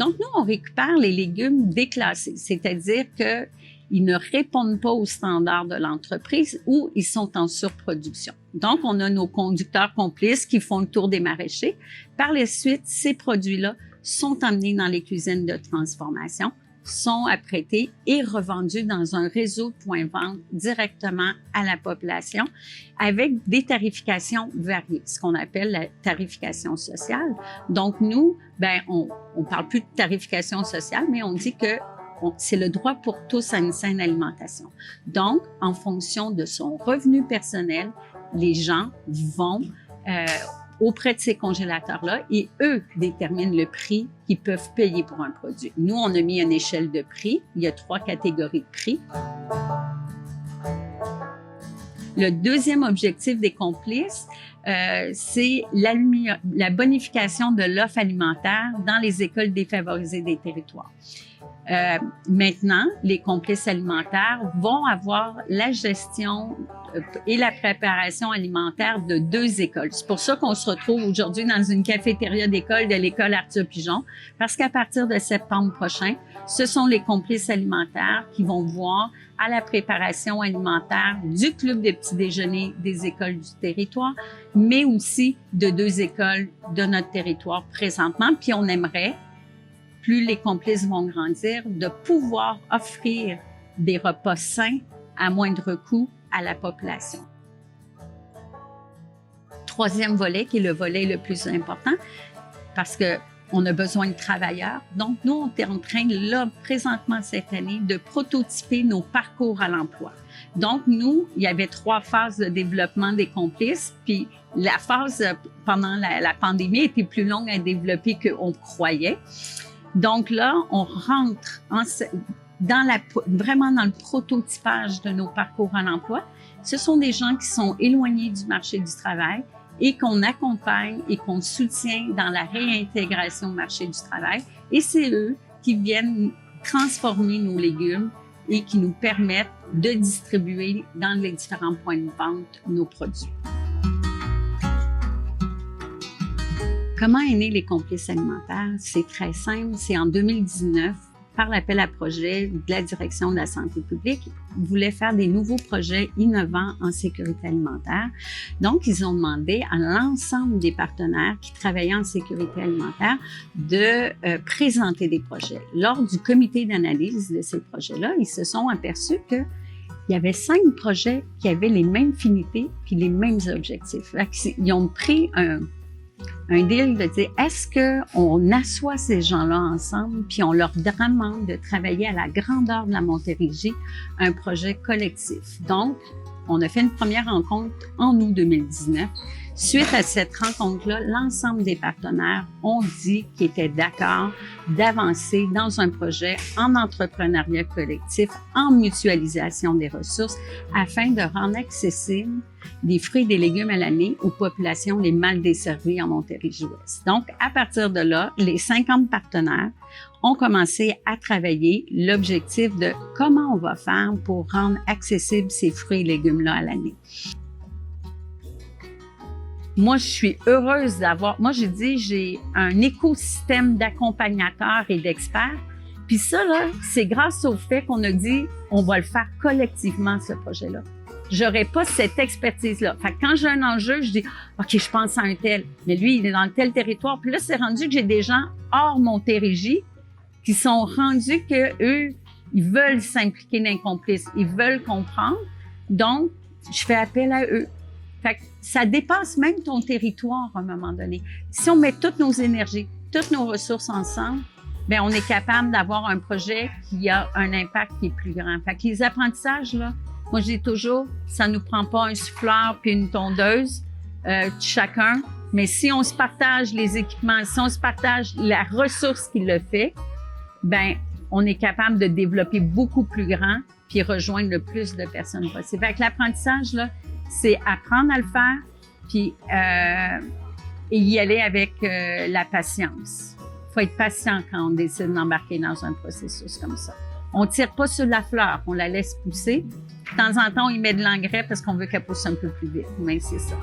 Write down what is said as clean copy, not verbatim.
Donc, nous, on récupère les légumes déclassés, c'est-à-dire qu'ils ne répondent pas aux standards de l'entreprise ou ils sont en surproduction. Donc, on a nos conducteurs complices qui font le tour des maraîchers. Par la suite, ces produits-là sont emmenés dans les cuisines de transformation, sont apprêtés et revendus dans un réseau de points-vente directement à la population avec des tarifications variées, ce qu'on appelle la tarification sociale. Donc, nous, on parle plus de tarification sociale, mais on dit que c'est le droit pour tous à une saine alimentation. Donc, en fonction de son revenu personnel, les gens vont auprès de ces congélateurs-là et eux déterminent le prix qu'ils peuvent payer pour un produit. Nous, on a mis une échelle de prix. Il y a 3 catégories de prix. Le deuxième objectif des complices, c'est la bonification de l'offre alimentaire dans les écoles défavorisées des territoires. Maintenant, les complices alimentaires vont avoir la gestion et la préparation alimentaire de 2 écoles. C'est pour ça qu'on se retrouve aujourd'hui dans une cafétéria d'école de l'école Arthur Pigeon, parce qu'à partir de septembre prochain, ce sont les complices alimentaires qui vont voir à la préparation alimentaire du club de petit déjeuner des écoles du territoire, mais aussi de 2 écoles de notre territoire présentement. Puis on aimerait, plus les complices vont grandir, de pouvoir offrir des repas sains à moindre coût à la population. Troisième volet, qui est le volet le plus important, parce qu'on a besoin de travailleurs. Donc, nous, on est en train, là, présentement cette année, de prototyper nos parcours à l'emploi. Donc, nous, il y avait 3 phases de développement des complices, puis la phase pendant la pandémie était plus longue à développer qu'on croyait. Donc là, on rentre vraiment dans le prototypage de nos parcours à l'emploi. Ce sont des gens qui sont éloignés du marché du travail et qu'on accompagne et qu'on soutient dans la réintégration au marché du travail. Et c'est eux qui viennent transformer nos légumes et qui nous permettent de distribuer dans les différents points de vente nos produits. Comment est né les complices alimentaires? C'est très simple. C'est en 2019, par l'appel à projet de la Direction de la santé publique, ils voulaient faire des nouveaux projets innovants en sécurité alimentaire. Donc, ils ont demandé à l'ensemble des partenaires qui travaillaient en sécurité alimentaire de présenter des projets. Lors du comité d'analyse de ces projets-là, ils se sont aperçus qu'il y avait 5 projets qui avaient les mêmes finités puis les mêmes objectifs. Ils ont pris un deal de dire, est-ce qu'on assoit ces gens-là ensemble puis on leur demande de travailler à la grandeur de la Montérégie, un projet collectif. Donc, on a fait une première rencontre en août 2019. Suite à cette rencontre-là, l'ensemble des partenaires ont dit qu'ils étaient d'accord d'avancer dans un projet en entrepreneuriat collectif, en mutualisation des ressources, afin de rendre accessibles des fruits et des légumes à l'année aux populations les mal desservies en Montérégie-Ouest. Donc, à partir de là, les 50 partenaires ont commencé à travailler l'objectif de comment on va faire pour rendre accessibles ces fruits et légumes-là à l'année. Moi, je suis heureuse j'ai un écosystème d'accompagnateurs et d'experts. Puis ça, là, c'est grâce au fait qu'on a dit, on va le faire collectivement, ce projet-là. J'aurais pas cette expertise-là. Fait que quand j'ai un enjeu, je dis, OK, je pense à un tel. Mais lui, il est dans tel territoire. Puis là, c'est rendu que j'ai des gens hors Montérégie qui sont rendus que eux, ils veulent s'impliquer dans les complices. Ils veulent comprendre. Donc, je fais appel à eux. Fait que ça dépasse même ton territoire à un moment donné. Si on met toutes nos énergies, toutes nos ressources ensemble, bien, on est capable d'avoir un projet qui a un impact qui est plus grand. Fait que les apprentissages, là, moi, je dis toujours, ça nous prend pas un souffleur puis une tondeuse, chacun. Mais si on se partage les équipements, si on se partage la ressource qui le fait, ben, on est capable de développer beaucoup plus grand puis rejoindre le plus de personnes possible. Fait que l'apprentissage, là, c'est apprendre à le faire puis et y aller avec la patience. Il faut être patient quand on décide d'embarquer dans un processus comme ça. On tire pas sur la fleur, on la laisse pousser. De temps en temps, on y met de l'engrais parce qu'on veut qu'elle pousse un peu plus vite, mais c'est ça.